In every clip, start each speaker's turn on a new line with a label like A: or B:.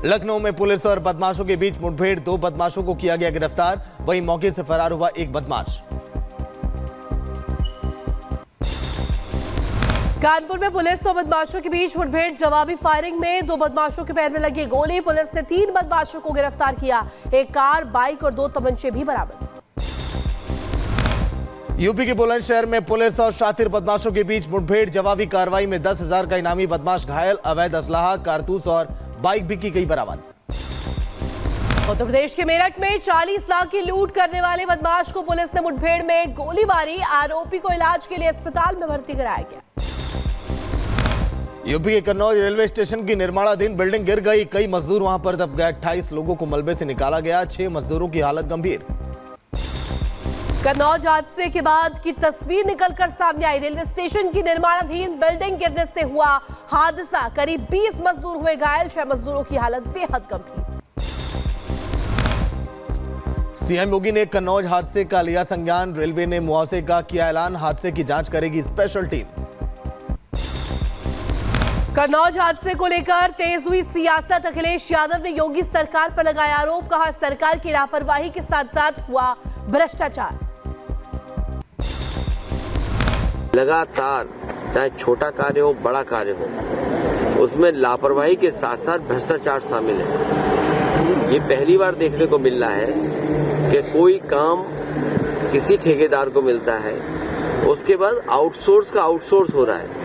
A: लखनऊ में पुलिस और बदमाशों के बीच मुठभेड़, 2 बदमाशों को किया गया गिरफ्तार, वहीं मौके से फरार हुआ एक बदमाश।
B: कानपुर में पुलिस और बदमाशों के बीच मुठभेड़, जवाबी फायरिंग में 2 बदमाशों के पैर में लगी गोली। पुलिस ने 3 बदमाशों को गिरफ्तार किया, एक कार, बाइक और 2 तमंचे भी बरामद।
A: यूपी के बुलंदशहर में पुलिस और शातिर बदमाशों के बीच मुठभेड़, जवाबी कार्रवाई में 10,000 का इनामी बदमाश घायल, अवैध असलाहा, कारतूस और बाइक भी की गई बरामद।
B: उत्तर प्रदेश के मेरठ में 40 लाख की लूट करने वाले बदमाश को पुलिस ने मुठभेड़ में गोली मारी, आरोपी को इलाज के लिए अस्पताल में भर्ती कराया गया।
A: यूपी के कन्नौज रेलवे स्टेशन की निर्माणाधीन बिल्डिंग गिर गई, कई मजदूर वहां पर दब गए, 28 लोगों को मलबे से निकाला गया, 6 मजदूरों की हालत गंभीर।
B: कन्नौज हादसे के बाद की तस्वीर निकलकर सामने आई, रेलवे स्टेशन की निर्माणाधीन बिल्डिंग गिरने से हुआ हादसा, करीब 20 मजदूर हुए घायल, 6 मजदूरों की हालत बेहद गंभीर।
A: सीएम योगी ने कन्नौज हादसे का लिया संज्ञान, रेलवे ने मुआवजे का किया ऐलान, हादसे की जांच करेगी स्पेशल टीम।
B: कन्नौज हादसे को लेकर तेज हुई सियासत, अखिलेश यादव ने योगी सरकार पर लगाया आरोप, कहा सरकार की लापरवाही के साथ साथ हुआ भ्रष्टाचार।
C: लगातार चाहे छोटा कार्य हो बड़ा कार्य हो, उसमें लापरवाही के साथ साथ भ्रष्टाचार शामिल है। ये पहली बार देखने को मिल रहा है कि कोई काम किसी ठेकेदार को मिलता है, उसके बाद आउटसोर्स का आउटसोर्स हो रहा है।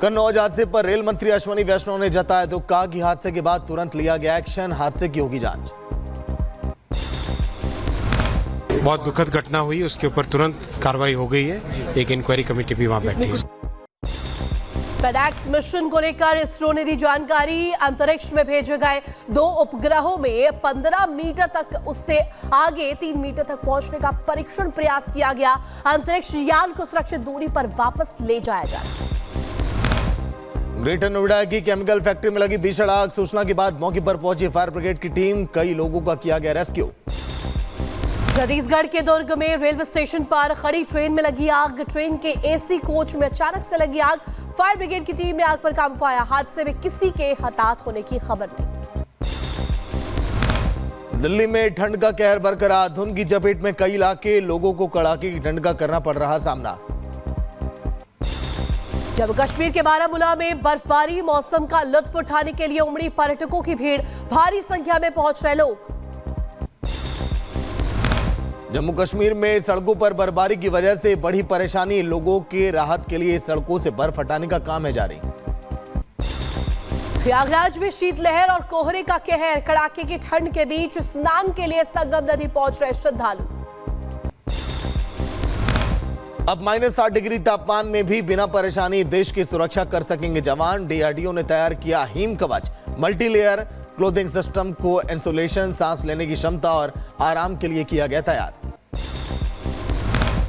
A: कन्नौज हादसे पर रेल मंत्री अश्विनी वैष्णव ने जताया दुख, कहा कि हादसे के बाद तुरंत लिया गया एक्शन, हादसे की होगी जांच।
D: बहुत दुखद घटना हुई, उसके ऊपर तुरंत कार्रवाई हो गई है, एक इंक्वायरी कमेटी भी वहां बैठी है।
B: स्पेडएक्स मिशन को लेकर इसरो ने दी जानकारी, अंतरिक्ष में भेजे गए 2 उपग्रहों में 15 मीटर तक, उससे आगे 3 मीटर तक पहुंचने का परीक्षण प्रयास किया गया। अंतरिक्ष यान को सुरक्षित दूरी पर वापस ले जाया जाए।
A: ग्रेटर नोएडा की केमिकल फैक्ट्री में लगी भीषण आग, सूचना के बाद मौके पर पहुंची फायर ब्रिगेड की टीम, कई लोगों का किया गया रेस्क्यू।
B: छत्तीसगढ़ के दुर्ग में रेलवे स्टेशन पर खड़ी ट्रेन में लगी आग, ट्रेन के एसी कोच में अचानक से लगी आग, फायर ब्रिगेड की टीम ने आग पर काबू पाया, हादसे में किसी के हताहत होने की खबर नहीं।
A: दिल्ली में ठंड का कहर बरकरार, धुंध की चपेट में कई इलाके, लोगों को कड़ाके की ठंड का करना पड़ रहा सामना।
B: जम्मू कश्मीर के बारामूला में बर्फबारी, मौसम का लुत्फ उठाने के लिए उमड़ी पर्यटकों की भीड़, भारी संख्या में पहुंच रहे लोग।
A: जम्मू कश्मीर में सड़कों पर बर्फबारी की वजह से बड़ी परेशानी, लोगों के राहत के लिए सड़कों से बर्फ हटाने का काम है जारी।
B: प्रयागराज में शीतलहर और कोहरे का कहर, कड़ाके की ठंड के बीच स्नान के लिए संगम नदी पहुंच रहे श्रद्धालु।
A: अब -60 डिग्री तापमान में भी बिना परेशानी देश की सुरक्षा कर सकेंगे जवान, डीआरडीओ ने तैयार किया हिम कवच, मल्टीलेयर क्लोथिंग सिस्टम को इंसुलेशन, सांस लेने की क्षमता और आराम के लिए किया गया तैयार।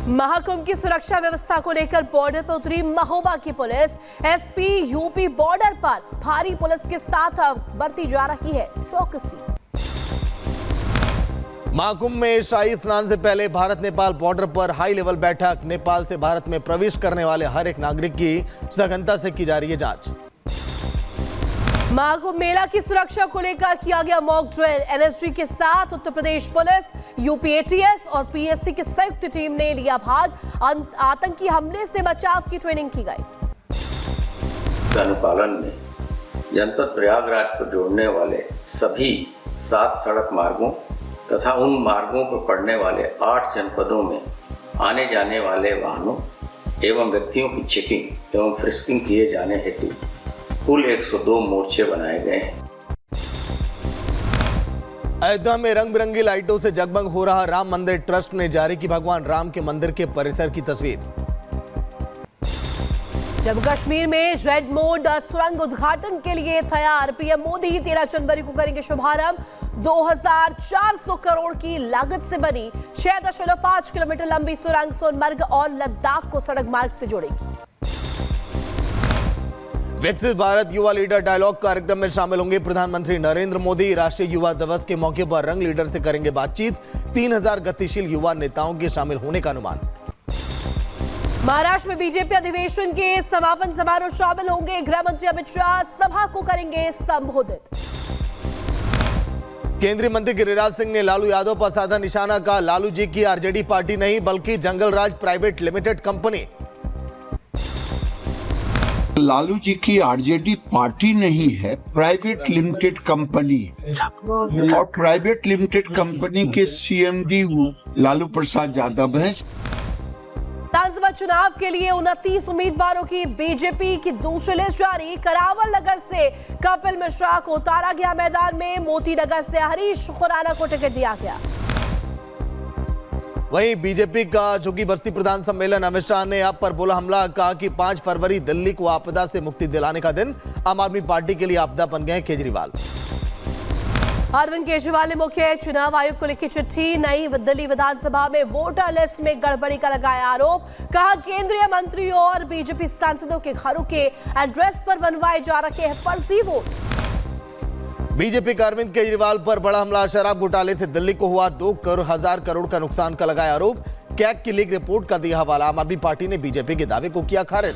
B: महाकुंभ की सुरक्षा व्यवस्था को लेकर बॉर्डर पर उतरी महोबा की पुलिस, एसपी यूपी बॉर्डर पर भारी पुलिस के साथ बरती जा रही है चौकसी।
A: महाकुंभ में शाही स्नान से पहले भारत नेपाल बॉर्डर पर हाई लेवल बैठक, नेपाल से भारत में प्रवेश करने वाले हर एक नागरिक की सघनता से की जा रही है जांच।
B: महाकुंभ मेला की सुरक्षा को लेकर किया गया मॉक ड्रिल, एनएसजी के साथ Uttar Pradesh police, UP ATS और पीएससी की संयुक्त टीम ने लिया भाग, आतंकी हमले से बचाव की ट्रेनिंग की गई।
E: अनुपालन में जनपद प्रयागराज को जोड़ने वाले सभी 7 सड़क मार्गों तथा उन मार्गों पर पड़ने वाले 8 जनपदों में आने जाने वाले वाहनों एवं व्यक्तियों की चेकिंग एवं फ्रिस्किंग किए जाने हेतु कुल 102 मोर्चे बनाए गए हैं।
A: अयोध्या में रंग बिरंगी लाइटों से जगमग हो रहा राम मंदिर, ट्रस्ट ने जारी की भगवान राम के मंदिर के परिसर की तस्वीर।
B: जम्मू कश्मीर में रेड मोड सुरंग उद्घाटन के लिए तैयार, पीएम मोदी 13 जनवरी को करेंगे शुभारंभ। 2400 करोड़ की लागत से बनी 6.5 किलोमीटर लंबी सुरंग सोनमर्ग और लद्दाख को सड़क मार्ग से जोड़ेगी।
A: विकसित भारत युवा लीडर डायलॉग कार्यक्रम में शामिल होंगे प्रधानमंत्री नरेंद्र मोदी, राष्ट्रीय युवा दिवस के मौके पर रंग लीडर से करेंगे बातचीत, 3000 गतिशील युवा नेताओं के शामिल होने का अनुमान।
B: महाराष्ट्र में बीजेपी अधिवेशन के समापन समारोह शामिल होंगे। गृह मंत्री अमित शाह सभा को करेंगे संबोधित।
A: केंद्रीय मंत्री गिरिराज सिंह ने लालू यादव पर साधा निशाना। का लालू जी की आरजेडी पार्टी नहीं बल्कि जंगल राज private limited company.
F: Lalu ji की आरजेडी पार्टी नहीं है, प्राइवेट लिमिटेड कंपनी है और प्राइवेट लिमिटेड कंपनी के सीएमडी लालू प्रसाद यादव हैं।
B: विधानसभा चुनाव के लिए 29 उम्मीदवारों की बीजेपी की दूसरी लिस्ट जारी। करावल नगर से कपिल मिश्रा को उतारा गया मैदान में। मोती नगर से हरीश खुराना को टिकट दिया गया।
A: वहीं बीजेपी का चूंकि बस्ती प्रधान सम्मेलन, अमित शाह ने आप पर बोला हमला। कहा कि 5 फरवरी दिल्ली को आपदा से मुक्ति दिलाने का दिन। आम आदमी पार्टी के लिए आपदा बन गए केजरीवाल।
B: अरविंद केजरीवाल ने मुख्य चुनाव आयोग को लिखी चिट्ठी। नई दिल्ली विधानसभा में वोटर लिस्ट में गड़बड़ी का लगाया आरोप। कहा केंद्रीय मंत्रियों और बीजेपी सांसदों के घरों के एड्रेस पर बनवाए जा रखे हैं फर्जी वोट।
A: बीजेपी का अरविंद केजरीवाल पर बड़ा हमला। शराब घोटाले से दिल्ली को हुआ 2,000 करोड़ का नुकसान का लगाया आरोप। कैग की लीक रिपोर्ट का दिया हवाला। आम आदमी पार्टी ने बीजेपी के दावे को किया खारिज।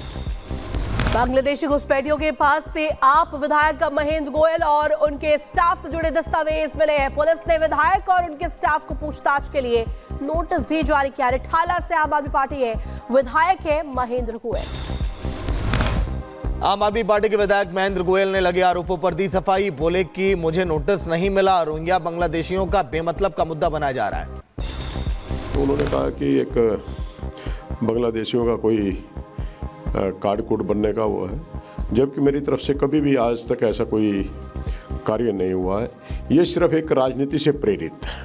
B: बांग्लादेशी घुसपैठियों के पास से आप विधायक महेंद्र गोयल और उनके स्टाफ से जुड़े दस्तावेज मिले हैं। पुलिस ने विधायक और उनके स्टाफ को पूछताछ के लिए नोटिस भी जारी किया। रिठाला से आम आदमी पार्टी है, विधायक है महेंद्र गोयल।
A: आम आदमी पार्टी के विधायक महेंद्र गोयल ने लगे आरोपों पर दी सफाई। बोले कि मुझे नोटिस नहीं मिला। रोहिंग्या बांग्लादेशियों का बेमतलब का मुद्दा बनाया जा रहा है।
G: तो उन्होंने कहा कि एक बांग्लादेशियों का कोई कार्ड कोड बनने का वो है, जबकि मेरी तरफ से कभी भी आज तक ऐसा कोई कार्य नहीं हुआ है। ये सिर्फ एक राजनीति से प्रेरित है।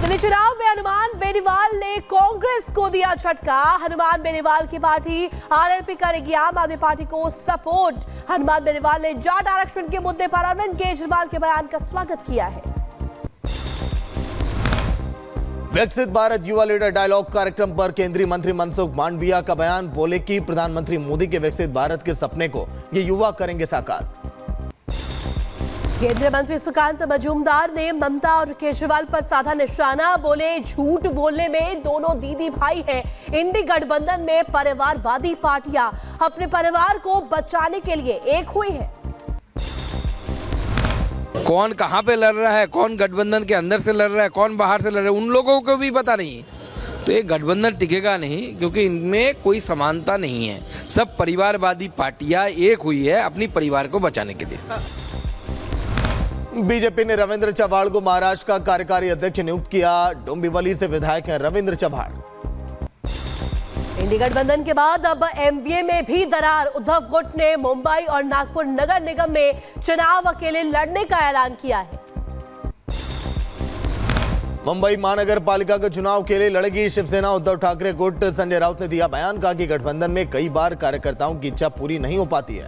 B: दिल्ली चुनाव में हनुमान बेनीवाल ने कांग्रेस को दिया झटका। हनुमान बेनीवाल की पार्टी आरएलपी करेगी आम आदमी पार्टी को सपोर्ट। हनुमान बेनीवाल ने जाट आरक्षण के मुद्दे पर अरविंद केजरीवाल के बयान का स्वागत किया है।
A: विकसित भारत युवा लीडर डायलॉग कार्यक्रम पर केंद्रीय मंत्री मनसुख मांडविया का बयान। बोले कि प्रधानमंत्री मोदी के विकसित भारत के सपने को ये युवा करेंगे साकार।
B: केंद्रीय मंत्री सुकांत मजूमदार ने ममता और केजरीवाल पर साधा निशाना। बोले झूठ बोलने में दोनों दीदी भाई हैं। इंडी गठबंधन में परिवारवादी पार्टियां अपने परिवार को बचाने के लिए एक हुई है।
H: कौन कहां पे लड़ रहा है, कौन गठबंधन के अंदर से लड़ रहा है, कौन बाहर से लड़ रहा है, उन लोगों को भी पता नहीं। तो ये गठबंधन टिकेगा नहीं, क्योंकि इनमें कोई समानता नहीं है। सब परिवारवादी पार्टियां एक हुई है अपनी परिवार को बचाने के लिए।
A: बीजेपी ने रविंद्र चव्हाण को महाराष्ट्र का कार्यकारी अध्यक्ष नियुक्त किया। डोंबिवली से विधायक हैं रविंद्र चव्हाण।
B: इंडी गठबंधन के बाद अब एमवीए में भी दरार। उद्धव गुट ने मुंबई और नागपुर नगर निगम में चुनाव अकेले लड़ने का ऐलान किया है।
A: मुंबई महानगर पालिका के चुनाव के लिए लड़ेगी शिवसेना। उद्धव ठाकरे गुट। संजय राउत ने दिया बयान। कहा कि गठबंधन में कई बार कार्यकर्ताओं की इच्छा पूरी नहीं हो पाती है।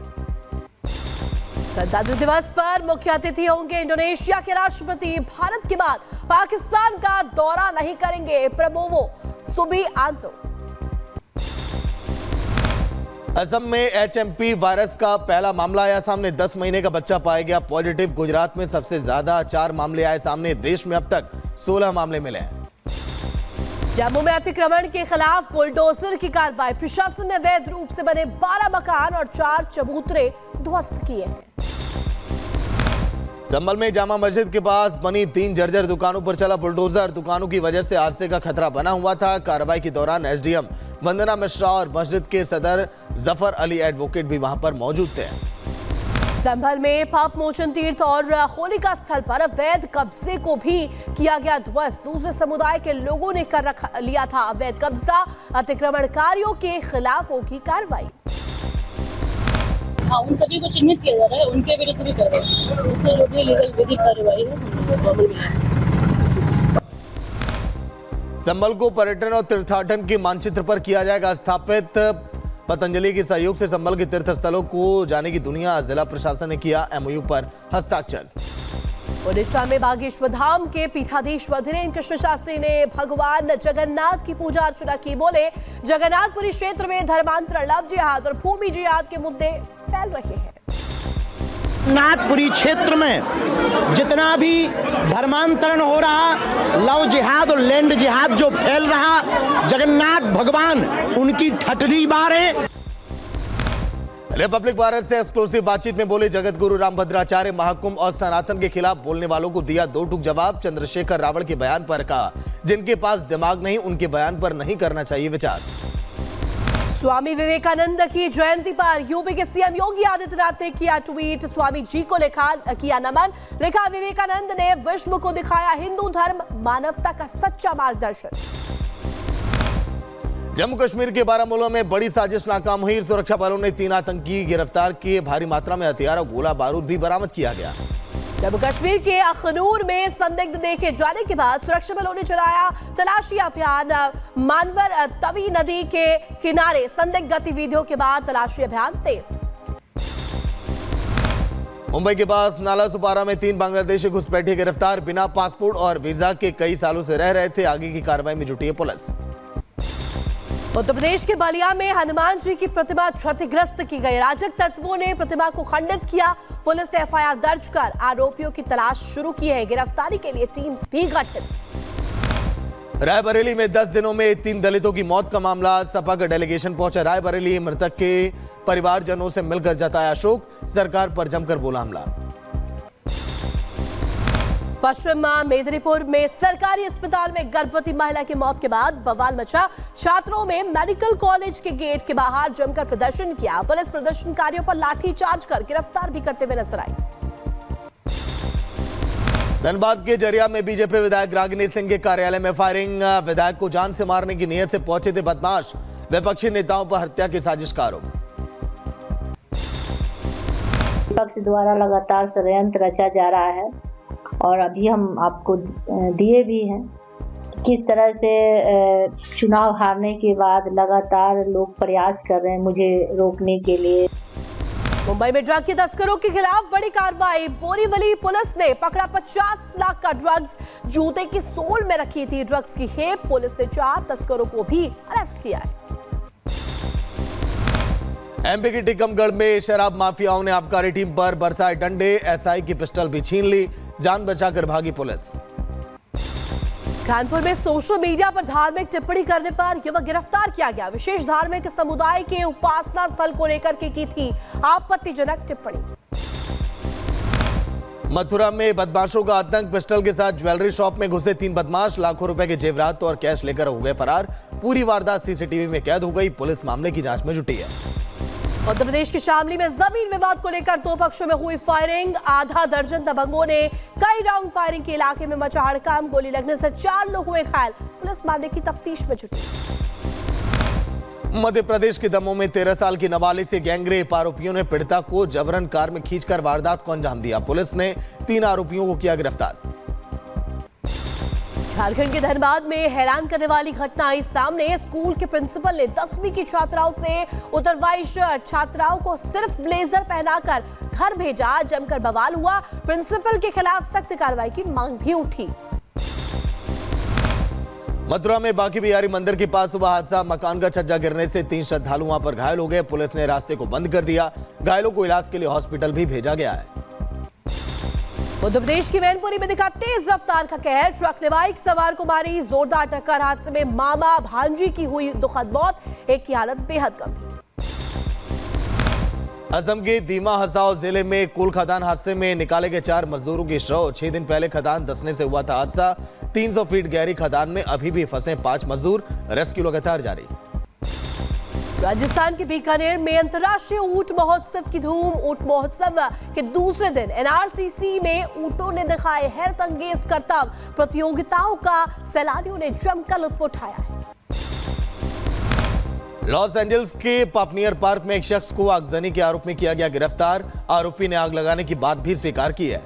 B: गणतंत्र दिवस पर मुख्य अतिथि होंगे इंडोनेशिया के राष्ट्रपति। भारत के बाद पाकिस्तान का दौरा नहीं करेंगे प्रबोवो सुबियांतो।
A: असम में एचएमपी वायरस का पहला मामला आया सामने। 10 महीने का बच्चा पाया गया पॉजिटिव। गुजरात में सबसे ज्यादा 4 मामले आए सामने। देश में अब तक 16 मामले मिले हैं।
B: जम्मू में अतिक्रमण के खिलाफ बुलडोजर की कार्रवाई। प्रशासन ने अवैध रूप से बने 12 मकान और 4 चबूतरे ध्वस्त किए हैं।
A: संभल में जामा मस्जिद के पास बनी 3 जर्जर दुकानों पर चला बुलडोजर। दुकानों की वजह से हादसे का खतरा बना हुआ था। कार्रवाई के दौरान एसडीएम वंदना मिश्रा और मस्जिद के सदर जफर अली एडवोकेट भी वहां पर मौजूद थे।
B: संभल में पाप मोचन तीर्थ और होलिका स्थल पर अवैध कब्जे को भी किया गया ध्वस्त। दूसरे समुदाय के लोगों ने कर लिया था अवैध कब्जा। अतिक्रमणकारियों के खिलाफ होगी कार्रवाई।
I: हाँ, उन सभी को चिन्हित किया जा रहा है, उनके विरुद्ध भी कार्रवाई। इससे जो भी लीगल विधिक कार्रवाई है।
A: संभल को पर्यटन और तीर्थाटन के मानचित्र पर किया जाएगा स्थापित। पतंजलि के सहयोग से संभल के तीर्थ स्थलों को जाने की दुनिया। जिला प्रशासन ने किया एमओयू पर हस्ताक्षर।
B: ओडिशा में बागेश्वर धाम के पीठाधीश धीरेन्द्र कृष्ण शास्त्री ने भगवान जगन्नाथ की पूजा अर्चना की। बोले जगन्नाथपुरी क्षेत्र में धर्मांतरण, लव जिहाद और भूमि जिहाद के मुद्दे फैल रहे हैं।
J: नाथपुरी क्षेत्र में जितना भी धर्मांतरण हो रहा, लव जिहाद और लैंड जिहाद जो फैल रहा, जगन्नाथ भगवान उनकी ठटरी बारे।
A: रिपब्लिक भारत से एक्सक्लूसिव बातचीत में बोले जगत गुरु रामभद्राचार्य। महाकुंभ और सनातन के खिलाफ बोलने वालों को दिया दो टूक जवाब। चंद्रशेखर रावण के बयान पर कहा, जिनके पास दिमाग नहीं उनके बयान पर नहीं करना चाहिए विचार।
B: स्वामी विवेकानंद की जयंती पर यूपी के सीएम योगी आदित्यनाथ ने किया ट्वीट। स्वामी जी को किया नमन। लिखा, विवेकानंद ने विश्व को दिखाया हिंदू धर्म मानवता का सच्चा मार्गदर्शन।
A: जम्मू कश्मीर के बारामूला में बड़ी साजिश नाकाम हुई। सुरक्षा बलों ने 3 आतंकी गिरफ्तार किए। भारी मात्रा में हथियार और गोला बारूद भी बरामद किया गया।
B: जम्मू कश्मीर के अखनूर में संदिग्ध देखे जाने के बाद सुरक्षा बलों ने चलाया तलाशी अभियान। मानवर तवी नदी के किनारे संदिग्ध गतिविधियों के बाद तलाशी अभियान तेज।
A: मुंबई के पास नाला सुपारा में 3 बांग्लादेशी घुसपैठिए गिरफ्तार। बिना पासपोर्ट और वीजा के कई सालों से रह रहे थे। आगे की कार्रवाई में जुटी है पुलिस।
B: उत्तर प्रदेश के बलिया में हनुमान जी की प्रतिमा क्षतिग्रस्त की गई। अराजक तत्वों ने प्रतिमा को खंडित किया। पुलिस ने एफआईआर दर्ज कर आरोपियों की तलाश शुरू की है। गिरफ्तारी के लिए टीम्स भी गठित।
A: रायबरेली में 10 दिनों में 3 दलितों की मौत का मामला। सपा का डेलीगेशन पहुंचा रायबरेली। मृतक के परिवारजनों से मिलकर जताया शोक। सरकार पर जमकर बोला हमला।
B: पश्चिम मेदिनीपुर में सरकारी अस्पताल में गर्भवती महिला की मौत के बाद बवाल मचा। छात्रों में मेडिकल कॉलेज के गेट के बाहर जमकर प्रदर्शन किया। पुलिस प्रदर्शनकारियों पर लाठीचार्ज कर गिरफ्तार भी करते हुए नजर आई।
A: धनबाद के जरिया में बीजेपी विधायक रागिनी सिंह के कार्यालय में फायरिंग। विधायक को जान से मारने की नीयत से पहुंचे थे बदमाश। विपक्षी नेताओं पर हत्या की साजिश का आरोप।
K: विपक्ष द्वारा लगातार षड्यंत्र रचा जा रहा है और अभी हम आपको दिए भी हैं। किस तरह से चुनाव हारने के बाद लगातार लोग प्रयास कर रहे हैं मुझे रोकने के लिए।
B: मुंबई में ड्रग के तस्करों के खिलाफ बड़ी कार्रवाई। बोरीवली पुलिस ने पकड़ा 50 लाख का ड्रग्स। जूते की सोल में रखी थी ड्रग्स की खेप। पुलिस ने 4 तस्करों को भी अरेस्ट किया है।
A: एमपी के टीकमगढ़ में शराब माफियाओं ने आबकारी टीम पर बरसाए डंडे। एसआई की पिस्टल भी छीन ली। जान बचाकर भागी पुलिस।
B: कानपुर में सोशल मीडिया पर धार्मिक टिप्पणी करने पर युवक गिरफ्तार किया गया। विशेष धार्मिक समुदाय के उपासना स्थल को लेकर के की थी आपत्तिजनक टिप्पणी।
A: मथुरा में बदमाशों का आतंक। पिस्टल के साथ ज्वेलरी शॉप में घुसे 3 बदमाश। लाखों रुपए के जेवरात और कैश लेकर हो गए फरार। पूरी वारदात सीसीटीवी में कैद हो गई। पुलिस मामले की जांच में जुटी है।
B: उत्तर प्रदेश के शामली में जमीन विवाद को लेकर 2 पक्षों में हुई फायरिंग। आधा दर्जन दबंगों ने कई राउंड फायरिंग की। इलाके में मचा हड़कंप। गोली लगने से 4 लोग हुए घायल। पुलिस मामले की तफ्तीश में जुटी।
A: मध्य प्रदेश के दमोह में 13 साल की नाबालिग से गैंगरेप। आरोपियों ने पीड़िता को जबरन कार में खींचकर वारदात को अंजाम दिया। पुलिस ने 3 आरोपियों को किया गिरफ्तार।
B: झारखंड के धनबाद में हैरान करने वाली घटना आई सामने। स्कूल के प्रिंसिपल ने 10वीं की छात्राओं से उतरवाई शर्ट। छात्राओं को सिर्फ ब्लेजर पहनाकर घर भेजा। जमकर बवाल हुआ। प्रिंसिपल के खिलाफ सख्त कार्रवाई की मांग भी उठी।
A: मथुरा में बांके बिहारी मंदिर के पास हुआ हादसा। मकान का छज्जा गिरने से 3 श्रद्धालु वहां पर घायल हो गए। पुलिस ने रास्ते को बंद कर दिया। घायलों को इलाज के लिए हॉस्पिटल भी भेजा गया है।
B: उत्तर प्रदेश की मैनपुरी में दिखा तेज रफ्तार का कहर। ट्रक ने बाइक सवार को मारी। जोरदार टक्कर। हादसे में मामा भांजी की हुई दुखद मौत। एक की हालत बेहद गंभीर।
A: असम के दीमा हसाओ जिले में कोल खदान हादसे में निकाले गए 4 मजदूरों के शव। 6 दिन पहले खदान धंसने से हुआ था हादसा। 300 फीट गहरी खदान में अभी भी फंसे 5 मजदूर। रेस्क्यू लगातार जारी।
B: राजस्थान के बीकानेर में अंतर्राष्ट्रीय ऊंट महोत्सव की धूम। ऊंट महोत्सव के दूसरे दिन एनआरसीसी में ऊंटों ने दिखाए हैरतअंगेज करतब। प्रतियोगिताओं का सैलानियों ने जमकर लुत्फ उठाया है।
A: लॉस एंजल्स के पापनियर पार्क में एक शख्स को आगजनी के आरोप में किया गया गिरफ्तार। आरोपी ने आग लगाने की बात भी स्वीकार की है।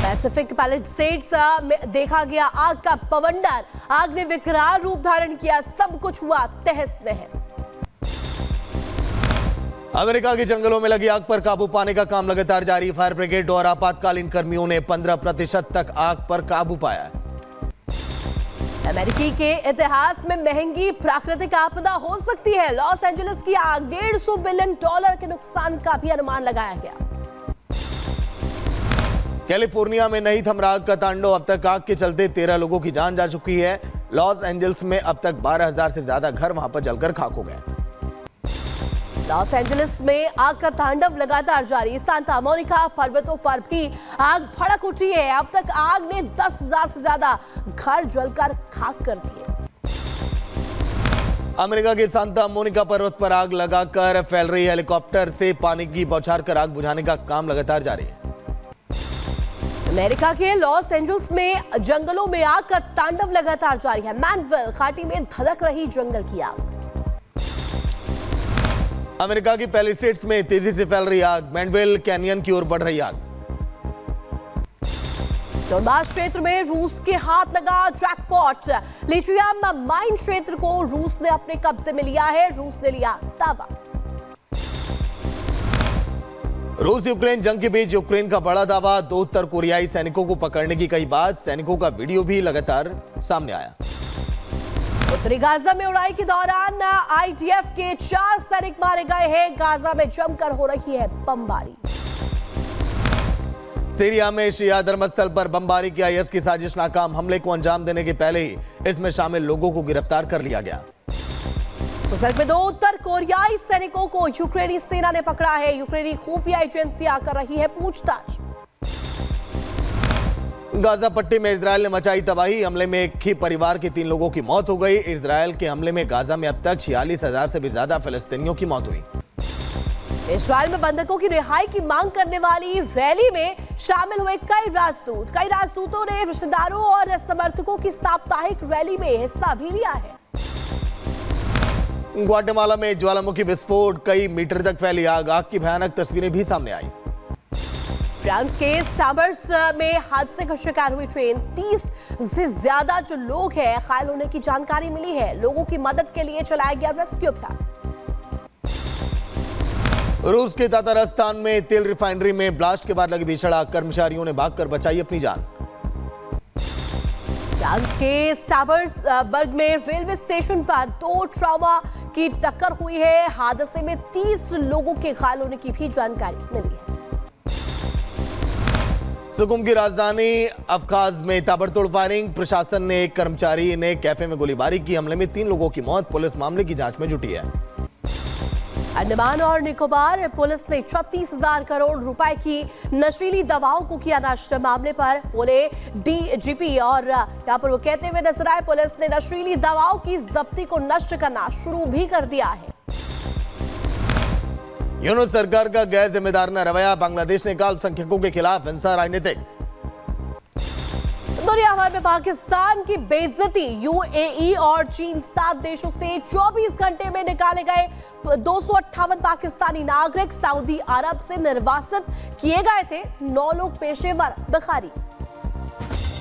B: पैसिफिक पैलिसेड्स में देखा गया आग का बवंडर। आग ने विकराल रूप धारण किया। सब कुछ हुआ तहस नहस।
A: अमेरिका के जंगलों में लगी आग पर काबू पाने का काम लगातार जारी। फायर ब्रिगेड और आपातकालीन कर्मियों ने 15% तक आग पर काबू पाया।
B: अमेरिकी के इतिहास में महंगी प्राकृतिक आपदा हो सकती है। लॉस एंजलिस की आग $150 बिलियन के नुकसान का भी अनुमान लगाया गया।
A: कैलिफोर्निया में नहीं थम रहा आग का तांडव, अब तक आग के चलते 13 लोगों की जान जा चुकी है। लॉस एंजलिस में अब तक 12,000 से ज्यादा घर वहां पर जलकर खाक हो गए।
B: लॉस एंजलिस में आग का तांडव लगातार जारी। सांता मोनिका पर्वतों पर भी आग भड़क उठी है। अब तक आग ने 10,000 से ज्यादा घर जलकर खाक कर दिए।
A: अमेरिका के सांता मोनिका पर्वत पर आग लगाकर फैल रही हेलीकॉप्टर से पानी की बौछार कर आग बुझाने का काम लगातार जारी है।
B: अमेरिका के लॉस एंजल्स में जंगलों में आग का तांडव लगातार जारी है। मैनवेल घाटी में धधक रही जंगल की आग।
A: अमेरिका की पैलिसेड्स में तेजी से फैल रही आग, मैनवेल कैनियन की ओर बढ़ रही आग।
B: डोनबास क्षेत्र में रूस के हाथ लगा जैकपॉट। लिथियम माइन क्षेत्र को रूस ने अपने कब्जे में लिया है। रूस ने लिया दावा।
A: रूस यूक्रेन जंग के बीच यूक्रेन का बड़ा दावा, 2 उत्तर कोरियाई सैनिकों को पकड़ने की कही बात। सैनिकों का वीडियो भी लगातार सामने आया।
B: उत्तरी गाजा में उड़ाई के दौरान आईडीएफ के 4 सैनिक मारे गए हैं। गाजा में जमकर हो रही है बमबारी।
A: सीरिया में शिया धर्मस्थल पर बमबारी की आईएस की साजिश नाकाम। हमले को अंजाम देने के पहले ही इसमें शामिल लोगों को गिरफ्तार कर लिया गया।
B: मुसल्क में 2 उत्तर कोरियाई सैनिकों को यूक्रेनी सेना ने पकड़ा है। यूक्रेनी खुफिया एजेंसियां कर रही है पूछताछ।
A: गाजा पट्टी में इजरायल ने मचाई तबाही। हमले में एक ही परिवार के 3 लोगों की मौत हो गई। इजरायल के हमले में गाजा में अब तक 46,000 से भी ज्यादा फिलिस्तीनियों की मौत हुई।
B: इजरायल में बंधकों की रिहाई की मांग करने वाली रैली में शामिल हुए कई राजदूतों ने रिश्तेदारों और समर्थकों की साप्ताहिक रैली में हिस्सा भी लिया है।
A: ग्वाटेमाला में ज्वालामुखी विस्फोट, कई मीटर तक फैली आग। आग की भयानक तस्वीरें भी सामने आई।
B: फ्रांस के स्टाबर्स में हादसे का शिकार हुई ट्रेन। 30 से ज्यादा जो लोग हैं घायल होने की जानकारी मिली है। लोगों की मदद के लिए चलाया गया रेस्क्यू अभियान।
A: रूस के तातारस्तान में तेल रिफाइनरी में ब्लास्ट के बाद लगी भीषण आग, कर्मचारियों ने भागकर बचाई अपनी जान।
B: फ्रांस के स्टाबर्सबर्ग में रेलवे स्टेशन पर 2 ट्रामा की टक्कर हुई है। हादसे में 30 लोगों के घायल होने की भी जानकारी मिली है।
A: सुकुम की राजधानी अफखाज में ताबड़तोड़ फायरिंग। प्रशासन ने एक कर्मचारी ने कैफे में गोलीबारी की। हमले में 3 लोगों की मौत। पुलिस मामले की जांच में जुटी है।
B: अंडमान और निकोबार पुलिस ने 36,000 करोड़ रुपए की नशीली दवाओं को किया नष्ट। मामले पर बोले डीजीपी और यहाँ पर वो कहते हुए नजर आए, पुलिस ने नशीली दवाओं की जब्ती को नष्ट करना शुरू भी कर दिया है।
A: यूनुस सरकार का गैर जिम्मेदाराना रवैया। बांग्लादेश ने कहा अल्पसंख्यकों के खिलाफ हिंसा राजनीतिक।
B: दुनिया भर में पाकिस्तान की बेइज्जती। यूएई और चीन 7 देशों से 24 घंटे में निकाले गए 258 पाकिस्तानी नागरिक। सऊदी अरब से निर्वासित किए गए थे 9 लोग पेशेवर भिखारी।